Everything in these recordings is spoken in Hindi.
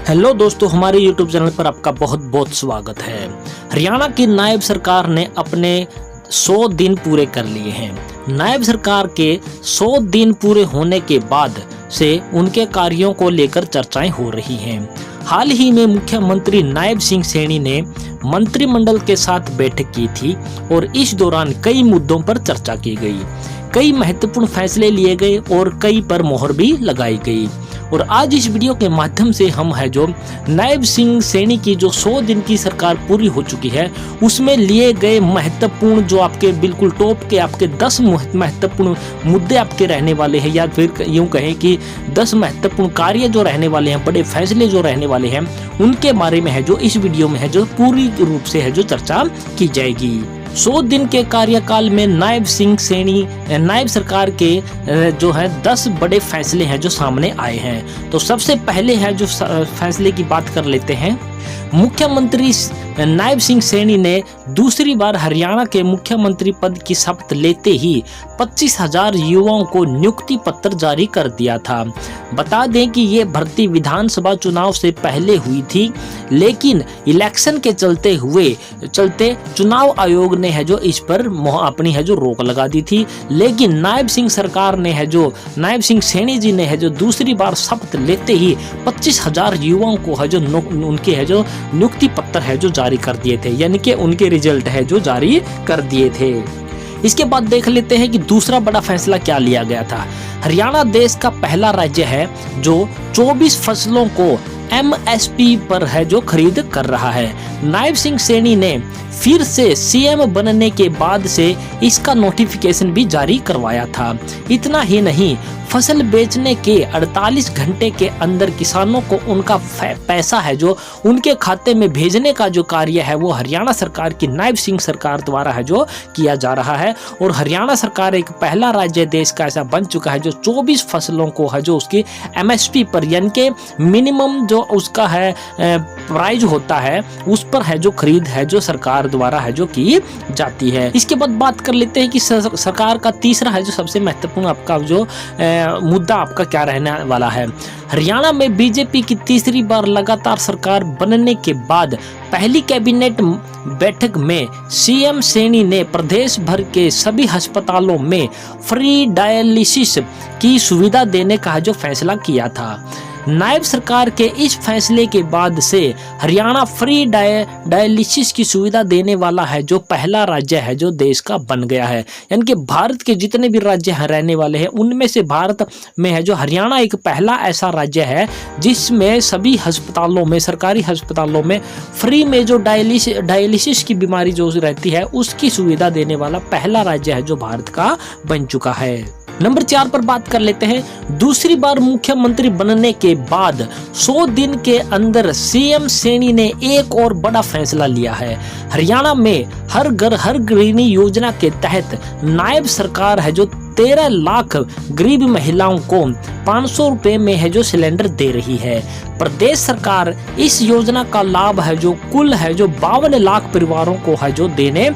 हेलो दोस्तों, हमारे YouTube चैनल पर आपका बहुत बहुत स्वागत है। हरियाणा की नायब सरकार ने अपने 100 दिन पूरे कर लिए हैं। नायब सरकार के 100 दिन पूरे होने के बाद से उनके कार्यों को लेकर चर्चाएं हो रही हैं। हाल ही में मुख्यमंत्री नायब सिंह सैनी ने मंत्रिमंडल के साथ बैठक की थी और इस दौरान कई मुद्दों पर चर्चा की गई। कई महत्वपूर्ण फैसले लिए गए और कई पर मोहर भी लगाई गई। और आज इस वीडियो के माध्यम से हम है जो नायब सिंह सैनी की जो 100 दिन की सरकार पूरी हो चुकी है उसमें लिए गए महत्वपूर्ण जो आपके बिल्कुल टॉप के आपके 10 महत्वपूर्ण मुद्दे आपके रहने वाले हैं, या फिर यूं कहें कि 10 महत्वपूर्ण कार्य जो रहने वाले हैं, बड़े फैसले जो रहने वाले हैं, उनके बारे में है जो इस वीडियो में है जो पूरी रूप से है जो चर्चा की जाएगी। 100 दिन के कार्यकाल में नायब सिंह सैनी नायब सरकार के जो है 10 बड़े फैसले हैं जो सामने आए हैं। तो सबसे पहले है जो फैसले की बात कर लेते हैं। मुख्यमंत्री नायब सिंह सैनी ने दूसरी बार हरियाणा के मुख्यमंत्री पद की शपथ लेते ही 25,000 युवाओं को नियुक्ति पत्र जारी कर दिया था। बता दें कि ये भर्ती विधानसभा चुनाव से पहले हुई थी, लेकिन इलेक्शन के चलते चुनाव आयोग ने है जो इस पर अपनी है जो रोक लगा दी थी। लेकिन नायब सिंह सरकार ने है जो नायब सिंह सैनी जी ने है जो दूसरी बार शपथ लेते ही 25,000 युवाओं को है जो उनके है जो नियुक्ति पत्र है जो जारी कर दिए थे, यानी कि उनके रिजल्ट है जो जारी कर दिए थे। इसके बाद देख लेते हैं कि दूसरा बड़ा फैसला क्या लिया गया था। हरियाणा देश का पहला राज्य है जो 24 फसलों को MSP पर है जो खरीद कर रहा है। नायब सिंह सैनी ने फिर से CM बनने के बाद से इसका नोटिफिकेशन भी जारी करवाया था। इतना ही नहीं, फसल बेचने के 48 घंटे के अंदर किसानों को उनका पैसा है जो उनके खाते में भेजने का जो कार्य है वो हरियाणा सरकार की नायब सिंह सरकार द्वारा है जो किया जा रहा है। और हरियाणा सरकार एक पहला राज्य देश का ऐसा बन चुका है जो 24 फसलों को है जो उसकी MSP पर, यानी कि मिनिमम जो उसका है प्राइस होता है उस पर है जो खरीद है जो सरकार द्वारा है जो की जाती है। इसके बाद बात कर लेते हैं कि सरकार का तीसरा है जो सबसे महत्वपूर्ण आपका जो मुद्दा आपका क्या रहने वाला है। हरियाणा में बीजेपी की तीसरी बार लगातार सरकार बनने के बाद पहली कैबिनेट बैठक में CM सैनी ने प्रदेश भर के सभी अस्पतालों में फ्री डायलिसिस की सुविधा देने का जो फैसला किया था। नायब सरकार के इस फैसले के बाद से हरियाणा फ्री डायलिसिस की सुविधा देने वाला है जो पहला राज्य है जो देश का बन गया है। यानी कि भारत के जितने भी राज्य हैं रहने वाले हैं उनमें से भारत में है जो हरियाणा एक पहला ऐसा राज्य है जिसमें सभी अस्पतालों में, सरकारी अस्पतालों में फ्री में जो डायलिसिस की बीमारी जो रहती है उसकी सुविधा देने वाला पहला राज्य है जो भारत का बन चुका है। नंबर 4 पर बात कर लेते हैं। दूसरी बार मुख्यमंत्री बनने के बाद 100 दिन के अंदर CM सैनी ने एक और बड़ा फैसला लिया है। हरियाणा में हर घर हर गृहिणी योजना के तहत नायब सरकार है जो 13 लाख गरीब महिलाओं को 500 रुपए में है जो सिलेंडर दे रही है। प्रदेश सरकार इस योजना का लाभ है जो कुल है जो 52 लाख परिवारों को है जो देने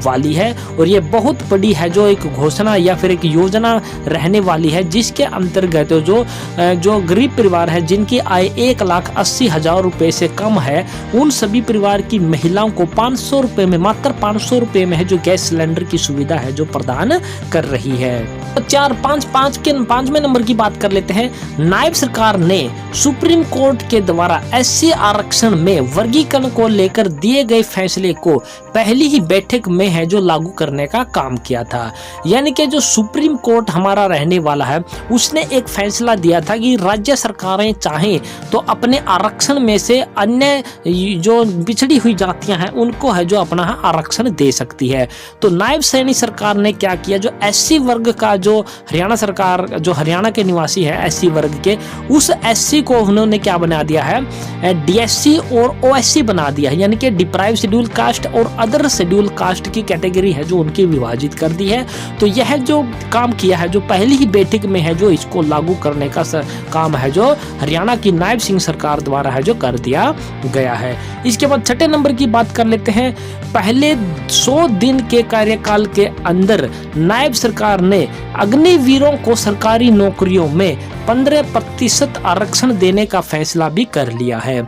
वाली है। और ये बहुत बड़ी है जो एक घोषणा या फिर एक योजना रहने वाली है जिसके अंतर्गत जो गरीब परिवार है जिनकी आय 1,80,000 रुपए से कम है उन सभी परिवार की महिलाओं को 500 रुपए में, मात्र 500 रुपए में है जो गैस सिलेंडर की सुविधा है जो प्रदान कर रही है। 5वें नंबर की बात कर लेते हैं। नायब सरकार ने सुप्रीम कोर्ट के द्वारा SC आरक्षण में वर्गीकरण को लेकर दिए गए फैसले को पहली ही बैठक में है जो लागू करने का काम किया था। यानी कि जो सुप्रीम कोर्ट हमारा रहने वाला है उसने एक फैसला दिया था कि राज्य सरकारें चाहें तो अपने आरक्षण में से अन्य जो पिछड़ी हुई जातियां हैं उनको है जो अपना आरक्षण दे सकती है। तो नायब सैनी सरकार ने क्या किया, जो SC वर्ग का जो हरियाणा सरकार जो हरियाणा के निवासी है SC वर्ग के, उस SC को उन्होंने क्या बना दिया है, DSC और OSC बना दिया है। यानी कि डिप्राइव शेड्यूल कास्ट और अदर शेड्यूल कास्ट की की कैटेगरी है जो उनकी विभाजित कर दी है। तो यह जो काम किया है, जो पहली ही बैठक में है जो इसको लागू करने का काम है जो हरियाणा की नायब सिंह सरकार द्वारा है जो कर दिया गया है। इसके बाद छठे नंबर की बात कर लेते हैं। पहले 100 दिन के कार्यकाल के अंदर नायब सरकार ने अग्निवीरों को सरकारी नौकरियों में 15% आरक्षण देने का फैसला भी कर लिया है।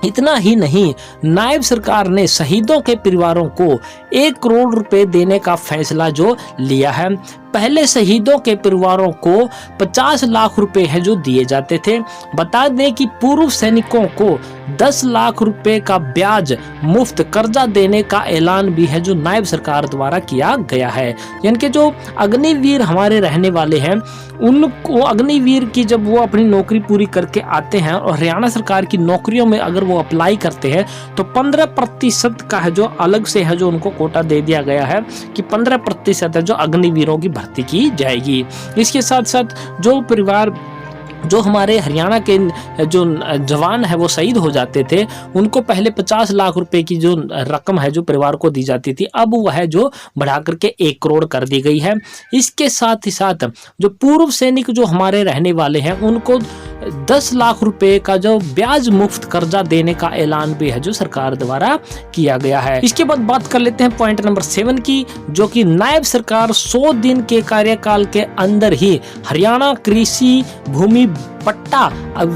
इतना ही नहीं, नायब सरकार ने शहीदों के परिवारों को 1 करोड़ रुपए देने का फैसला जो लिया है। पहले शहीदों के परिवारों को 50 लाख रुपए है जो दिए जाते थे। बता दें कि पूर्व सैनिकों को 10 लाख रुपए का ब्याज मुफ्त कर्जा देने का ऐलान भी है जो नायब सरकार द्वारा किया गया है। यानी कि जो अग्निवीर हमारे रहने वाले हैं, उनको अग्निवीर की जब वो अपनी नौकरी पूरी करके आते हैं और हरियाणा सरकार की नौकरियों में अगर वो अप्लाई करते हैं तो 15% का है जो अलग से है जो उनको कोटा दे दिया गया है कि 15% है जो अग्निवीरों की भर्ती की जाएगी। इसके साथ साथ जो परिवार जो हमारे हरियाणा के जो जवान है वो शहीद हो जाते थे, उनको पहले 50 लाख रुपए की जो रकम है जो परिवार को दी जाती थी, अब वह जो बढ़ा करके 1 करोड़ कर दी गई है। इसके साथ ही साथ जो पूर्व सैनिक जो हमारे रहने वाले हैं उनको 10 लाख रुपए का जो ब्याज मुफ्त कर्जा देने का ऐलान भी है जो सरकार द्वारा किया गया है। इसके बाद बात कर लेते हैं पॉइंट नंबर 7 की, जो कि नायब सरकार 100 दिन के कार्यकाल के अंदर ही हरियाणा कृषि भूमि पट्टा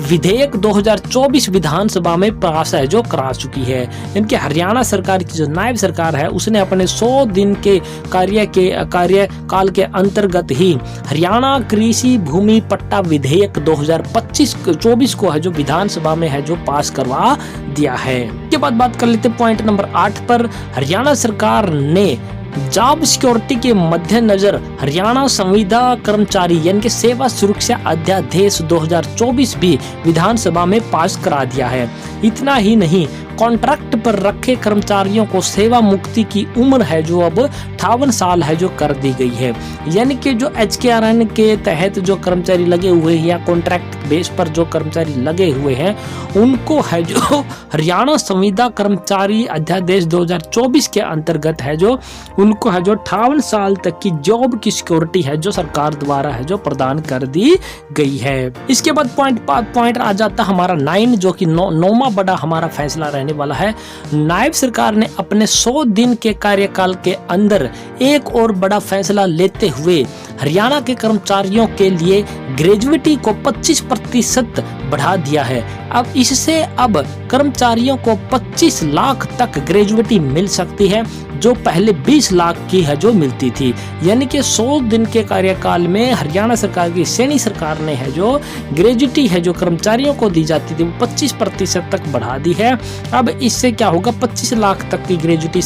विधेयक 2024 विधानसभा में पास है जो करा चुकी है। इनके हरियाणा सरकार की जो नायब सरकार है उसने अपने 100 दिन के कार्यकाल के अंतर्गत ही हरियाणा कृषि भूमि पट्टा विधेयक 2025-24 को है जो विधानसभा में है जो पास करवा दिया है। इसके बाद बात कर लेते हैं पॉइंट नंबर 8 पर। हरियाणा सरकार ने जॉब सिक्योरिटी के मद्देनजर हरियाणा संविदा कर्मचारी यानी कि सेवा सुरक्षा अध्यादेश 2024 भी विधानसभा में पास करा दिया है। इतना ही नहीं, कॉन्ट्रैक्ट पर रखे कर्मचारियों को सेवा मुक्ति की उम्र है जो अब 58 साल है जो कर दी गई है। यानी कि जो HKRN के तहत जो कर्मचारी लगे हुए हैं या कॉन्ट्रैक्ट बेस पर जो कर्मचारी लगे हुए हैं उनको है जो हरियाणा संविदा कर्मचारी अध्यादेश 2024 के अंतर्गत है जो उनको है जो 58 साल तक की जॉब की सिक्योरिटी है जो सरकार द्वारा है जो प्रदान कर दी गई है। इसके बाद पॉइंट आ जाता हमारा 9, जो कि 9वां बड़ा हमारा फैसला रहने वाला है। नायब सरकार ने अपने 100 दिन के कार्यकाल के अंदर एक और बड़ा फैसला लेते हुए हरियाणा के कर्मचारियों के लिए ग्रेजुएटी को 25% बढ़ा दिया है। अब इससे अब कर्मचारियों को 25 लाख तक ग्रेजुएटी मिल सकती है जो पहले 20 लाख की है जो मिलती थी। यानी कि 100 दिन के कार्यकाल में हरियाणा सरकार की सैनी सरकार ने है जो ग्रेजुएटी है जो कर्मचारियों को दी जाती थी वो 25% तक बढ़ा दी है। अब इससे क्या होगा, 25 लाख तक की ग्रेजुएटी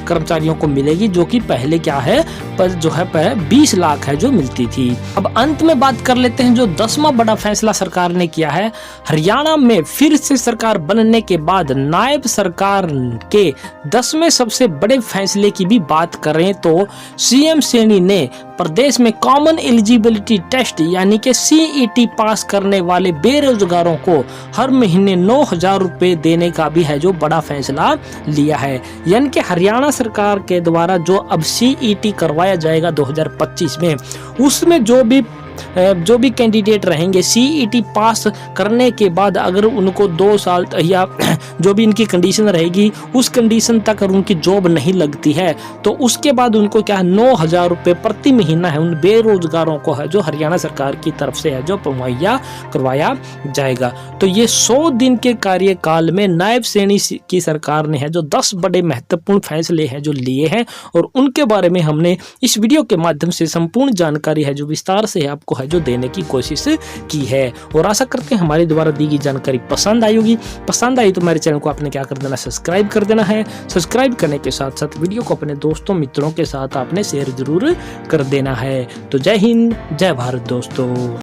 कर्मचारियों को मिलेगी, जो कि पहले क्या है पर जो है 20 लाख है जो मिलती थी। अब अंत में बात कर लेते हैं जो 10वां बड़ा फैसला सरकार ने किया है। हरियाणा में फिर से सरकार बनने के बाद नायब सरकार के 10वें सबसे बड़े फैसले की भी बात करें तो सीएम सैनी ने प्रदेश में कॉमन एलिजिबिलिटी टेस्ट यानी कि CET पास करने वाले बेरोजगारों को हर महीने 9,000 रुपए देने का भी है जो बड़ा फैसला लिया है। यानी कि हरियाणा सरकार के द्वारा जो अब CET करवाया जाएगा 2025 में, उसमें जो भी कैंडिडेट रहेंगे CET पास करने के बाद अगर उनको 2 साल या जो भी इनकी कंडीशन रहेगी उस कंडीशन तक अगर उनकी जॉब नहीं लगती है तो उसके बाद उनको क्या 9,000 रुपए प्रति महीना है उन बेरोजगारों को है जो हरियाणा सरकार की तरफ से है जो मुहैया करवाया जाएगा। तो ये 100 दिन के कार्यकाल में नायब सैनी की सरकार ने है जो 10 बड़े महत्वपूर्ण फैसले हैं जो लिए हैं और उनके बारे में हमने इस वीडियो के माध्यम से संपूर्ण जानकारी है जो विस्तार से आपको है जो देने की कोशिश की है। और आशा करते हैं हमारे द्वारा दी गई जानकारी पसंद आई होगी। पसंद आई तो हमारे चैनल को आपने क्या कर देना, सब्सक्राइब कर देना है। सब्सक्राइब करने के साथ साथ वीडियो को अपने दोस्तों मित्रों के साथ आपने शेयर जरूर कर देना है। तो जय हिंद, जय भारत दोस्तों।